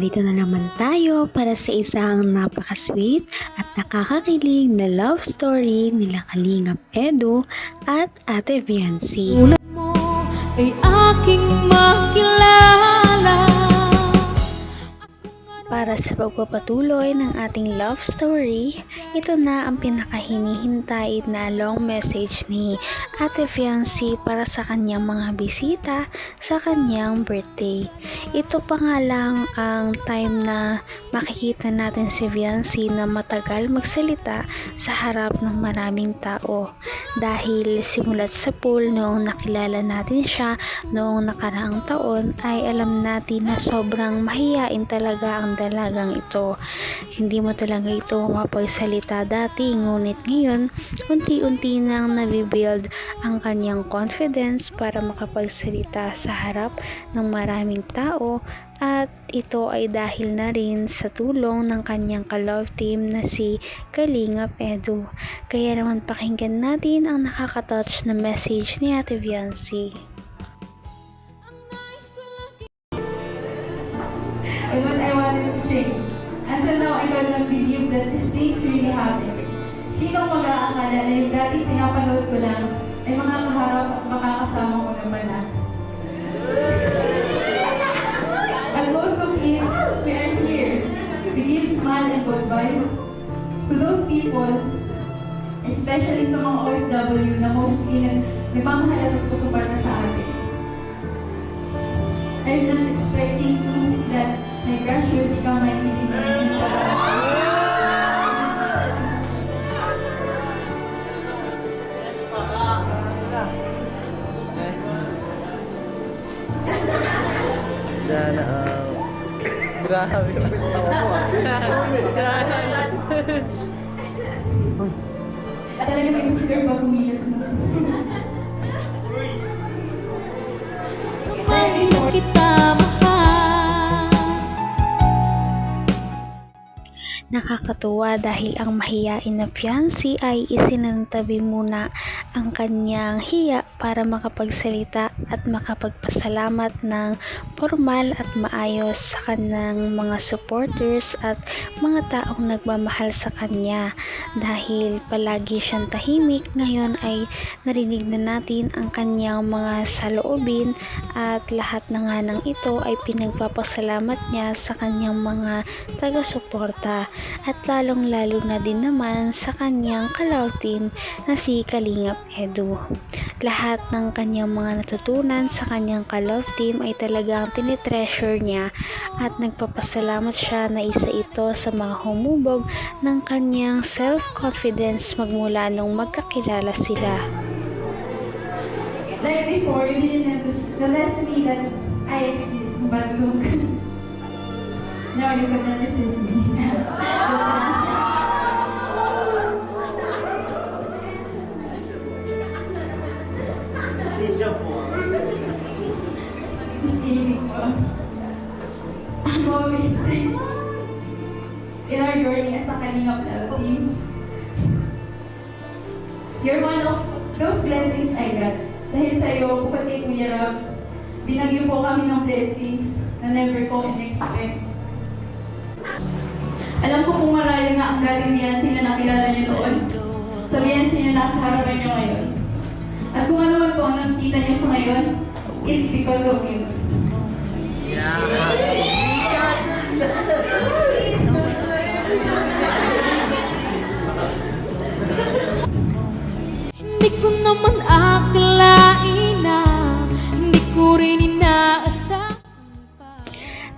narito na naman tayo para sa isang napaka-sweet at nakakakilig na love story nila Kalingap Edu at Ate Viancy. Tulad mo ay aking makilala. Para sa pagpapatuloy ng ating love story, ito na ang pinakahinihintay na long message ni Ate Viancy para sa kanyang mga bisita sa kanyang birthday. Ito pa nga lang ang time na makikita natin si Viancy na matagal magsalita sa harap ng maraming tao. Dahil simulat sa pool noong nakilala natin siya noong nakaraang taon ay alam natin na sobrang mahiyain talaga ang dalagang ito. Hindi mo talaga ito mapagsalita dati, ngunit ngayon unti-unti nang nabibuild ang kanyang confidence para makapagsalita sa harap ng maraming tao, at ito ay dahil na rin sa tulong ng kanyang ka-love team na si Kalingap Edu. Kaya naman pakinggan natin ang nakaka-touch na message ni Ate Viancy. And what I wanted to say, until now I could not believe that these things really happened. Sinong mag-aakala na yung dati pinapanood ko lang ay makakaharap at makakasama ko na pala. And most of it, we are here. We give smile and good vibes to those people, especially sa mga OFW na mostly nagmamahal at susuporta sa atin. I'm not expecting to that my crush will become my leading man. Sana grabe yung tawa mo Talaga may consider pa kumilos mo. Bakit mo kita mahal? Nakakatuwa dahil ang mahiyain na fiancé ay isinantabi muna ang kanyang hiya para makapagsalita at makapagpasalamat ng formal at maayos sa kanyang mga supporters at mga taong nagmamahal sa kanya. Dahil palagi siyang tahimik, ngayon ay narinig na natin ang kanyang mga saloobin, at lahat na nga ng ito ay pinagpapasalamat niya sa kanyang mga taga-suporta, at lalong-lalo na din naman sa kanyang ka-love team na si Kalingap Edu. Lahat ng kanyang mga natutunan sa kanyang ka-love team ay talagang tinitreasure niya, at nagpapasalamat siya na isa ito sa mga humubog ng kanyang self-confidence magmula nung magkakilala sila. Like before, you didn't notice me that I exist, but look. Now you can resist me. Kidding ko. I'm always safe in our journey as a Kalingap love teams. You're one of those blessings I got. Dahil sa iyo, kapatid mo yarap, binagyo po kami ng blessings na never ko in-expect. Alam ko kung marami nga ang galing niyan sila nakilala niyo doon. Sabihan sila nasa harapan niyo ngayon. At kung ano man po ang nakikita niyo sa ngayon, it's because of you. Hindi ko naman akalain na hindi ko rin inaasahan pa.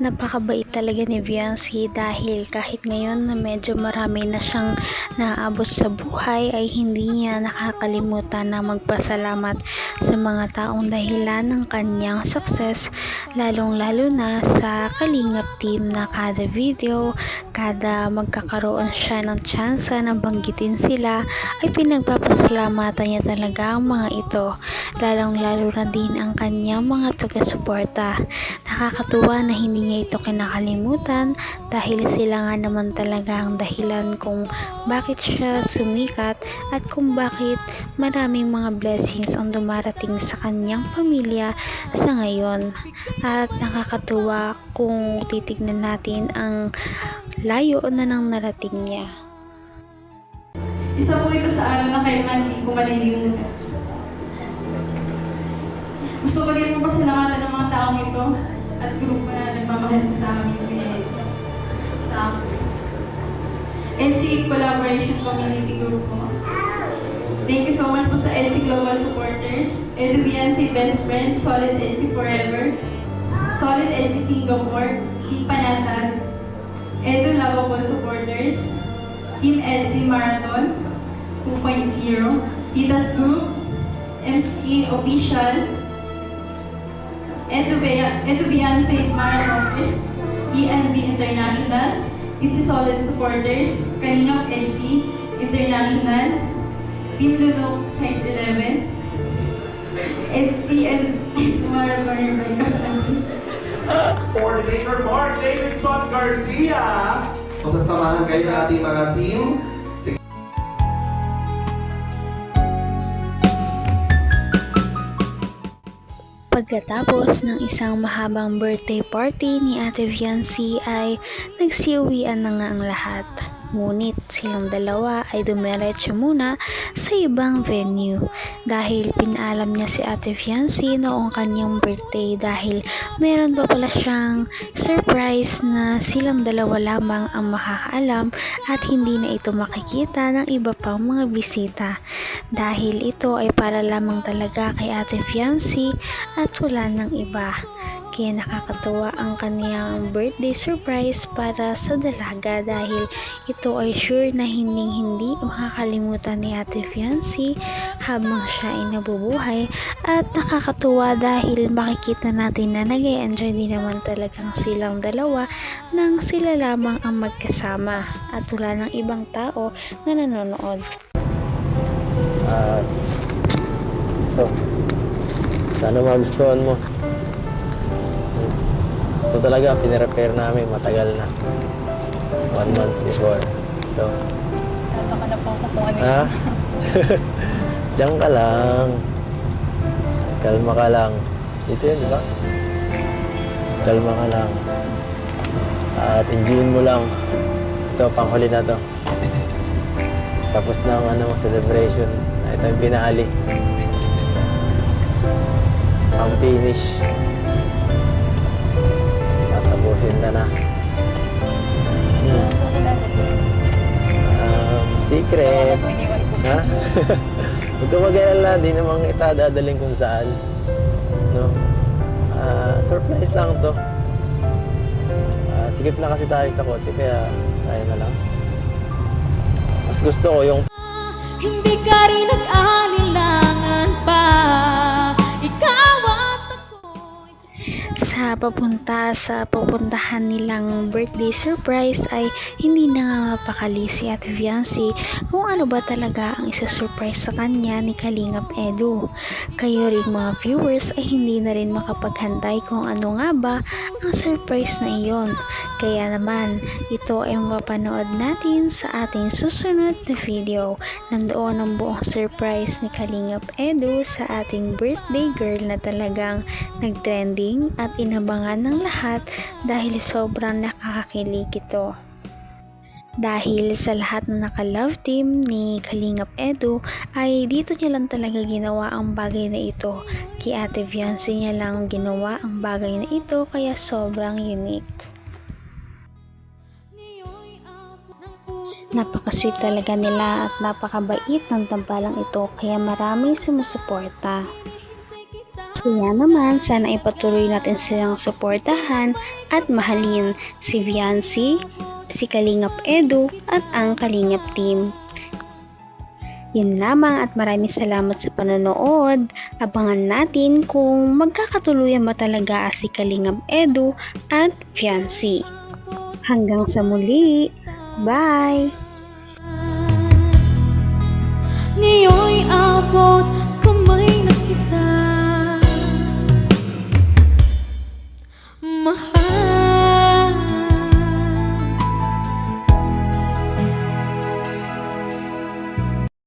Napakabait talaga ni Viancy, dahil kahit ngayon na medyo marami na siyang naaabot sa buhay ay hindi niya nakakalimutan na magpasalamat sa mga taong dahilan ng kanyang success, lalong-lalo na sa Kalingap team na kada video, kada magkakaroon siya ng tsansa na banggitin sila, ay pinagpapasalamatan niya talaga ang mga ito, lalong-lalo na din ang kanyang mga taga-suporta. Nakakatuwa na hindi niya ito kinakalimutan dahil sila nga naman talaga ang dahilan kung bakit siya sumikat at kung bakit maraming mga blessings ang dumarating sa kanyang pamilya sa ngayon. At nakakatuwa kung titignan natin ang layo na nang narating niya. Isa po ito sa araw na kailangan hindi ko malilimutan. Gusto ko rin po pasalamatan ng mga taong ito at grupo na nagmamahal po sa amin sa NC Collaboration Community Group po. Thank you so much po sa NC Global Supporters, EduBNC Best Friends, Solid NC Forever, Solid NC Singapore, Team Panatag, Edu Lovable Supporters, Team NC Marathon 2.0, Titas Group, MC Official, EduBNC Marathoners, ENB International, It's Solid Supporters, Kalingap NC International, Team Lunok Size 11, NC and Marathon Coordinator Mark Davidson Garcia. Sasamahan kayo ng ating mga team. Pagkatapos ng isang mahabang birthday party ni Ate Fiancee ay nagsiuwian na nga ang lahat. Ngunit silang dalawa ay dumiretso muna sa ibang venue dahil pinaalam niya si Ate Fiancee noong kanyang birthday dahil meron pa pala siyang surprise na silang dalawa lamang ang makakaalam at hindi na ito makikita ng iba pang mga bisita dahil ito ay para lamang talaga kay Ate Fiancee at wala ng iba. Kaya nakakatuwa ang kaniyang birthday surprise para sa dalaga dahil ito ay sure na hindi makakalimutan ni Ate Fiancee habang siya ay nabubuhay. At nakakatuwa dahil makikita natin na nag-e-enjoy din naman talagang silang dalawa nang sila lamang ang magkasama at wala ng ibang tao na nanonood. Sana magustuhan mo. Ito talaga, pinirepair namin matagal na. 1 month before. So, Nataka na po ako kung ano ha? Diyan ka lang. Kalma ka lang. Dito yun, di ba? Kalma ka lang. At enjoyin mo lang. Ito, panghuli na to. Tapos na ang celebration. Ito yung pinali. Ang finish. Tatapusin na. Secret. po iniwan ko. Ha? Huwag ka mag-alala, di namang itadadaling kung saan. No? Surprise lang to. Sikip na kasi tayo sa kotse, kaya tayo na lang. Mas gusto ko yung Hindi ka rin nag-alilangan pa. Ikaw at ako'y Sa pupuntahan nilang birthday surprise ay hindi na nga mapakali si Ate Fiancee kung ano ba talaga ang isa-surprise sa kanya ni Kalingap Edu. Kayo rin mga viewers ay hindi na rin makapaghantay kung ano nga ba ang surprise na iyon. Kaya naman, ito ay mapapanood natin sa ating susunod na video. Nandoon ang buong surprise ni Kalingap Edu sa ating birthday girl na talagang nagtrending at inabangan ng lahat dahil sobrang nakakakilig ito. Dahil sa lahat na naka-love team ni Kalingap Edu ay dito niya lang talaga ginawa ang bagay na ito. Kay Ate Fiancee niya lang ginawa ang bagay na ito kaya sobrang unique. Napaka-sweet talaga nila at napakabait ng tambalang ito kaya maraming sumusuporta. Kaya naman, sana ipatuloy natin silang suportahan at mahalin si Fiancee, si Kalingap Edu at ang Kalingap team. Yun lamang at maraming salamat sa panonood. Abangan natin kung magkakatuluyan ba talaga si Kalingap Edu at Fiancee. Hanggang sa muli. Bye! ngayon'y abot kamay na kita. Mahal